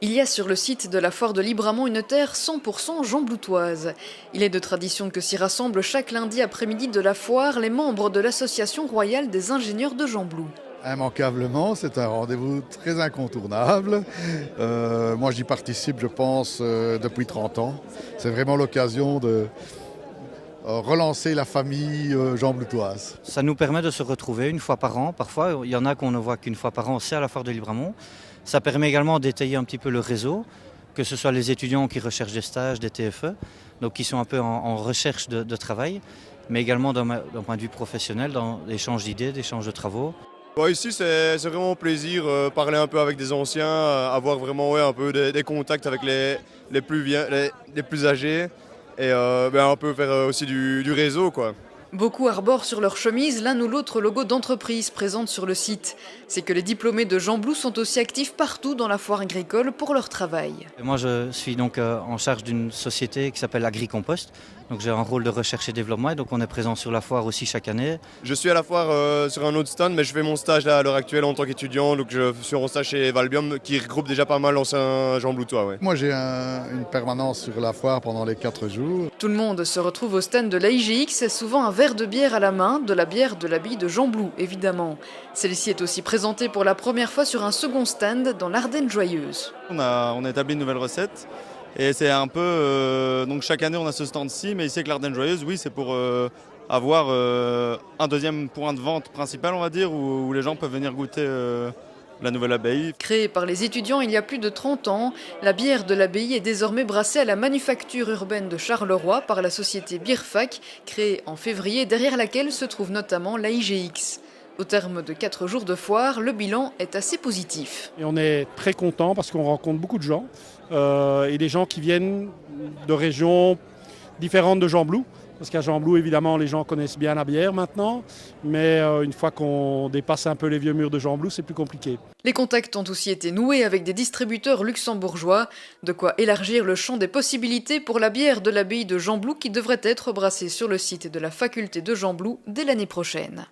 Il y a sur le site de la foire de Libramont une terre 100% jambloutoise. Il est de tradition que s'y rassemblent chaque lundi après-midi de la foire les membres de l'Association royale des ingénieurs de Jamblou. Immanquablement, c'est un rendez-vous très incontournable. Moi, j'y participe, je pense, depuis 30 ans. C'est vraiment l'occasion de relancer la famille jambloutoise. Ça nous permet de se retrouver une fois par an. Parfois, il y en a qu'on ne voit qu'une fois par an, c'est à la foire de Libramont. Ça permet également d'étayer un petit peu le réseau, que ce soit les étudiants qui recherchent des stages, des TFE, donc qui sont un peu en recherche de travail, mais également d'un point de vue professionnel, dans l'échange d'idées, d'échange de travaux. Bon, ici, c'est vraiment plaisir, parler un peu avec des anciens, avoir vraiment un peu des contacts avec les plus âgés et un peu faire aussi du réseau, quoi. Beaucoup arborent sur leur chemise l'un ou l'autre logo d'entreprise présente sur le site. C'est que les diplômés de Jamblou sont aussi actifs partout dans la foire agricole pour leur travail. Moi, je suis donc en charge d'une société qui s'appelle Agricompost. Donc j'ai un rôle de recherche et développement et donc on est présent sur la foire aussi chaque année. Je suis à la foire sur un autre stand, mais je fais mon stage là à l'heure actuelle en tant qu'étudiant. Donc je suis en stage chez Valbium qui regroupe déjà pas mal d'anciens jambloutois. Ouais. Moi, j'ai une permanence sur la foire pendant les 4 jours. Tout le monde se retrouve au stand de l'AIGX, souvent un verre de bière à la main, de la bière de l'abbaye de Jamblou, évidemment. Celle-ci est aussi présentée pour la première fois sur un second stand dans l'Ardenne Joyeuse. On a établi une nouvelle recette. Et c'est un peu, donc chaque année on a ce stand-ci, mais ici avec l'Ardenne Joyeuse, oui, c'est pour avoir un deuxième point de vente principal, on va dire, où les gens peuvent venir goûter la nouvelle abbaye. Créée par les étudiants il y a plus de 30 ans, la bière de l'abbaye est désormais brassée à la manufacture urbaine de Charleroi par la société Bierfac, créée en février, derrière laquelle se trouve notamment l'AIGX. Au terme de 4 jours de foire, le bilan est assez positif. Et on est très content parce qu'on rencontre beaucoup de gens et des gens qui viennent de régions différentes de Jamblou. Parce qu'à Jamblou, évidemment, les gens connaissent bien la bière maintenant, mais une fois qu'on dépasse un peu les vieux murs de Jamblou, c'est plus compliqué. Les contacts ont aussi été noués avec des distributeurs luxembourgeois, de quoi élargir le champ des possibilités pour la bière de l'abbaye de Jamblou qui devrait être brassée sur le site de la faculté de Jamblou dès l'année prochaine.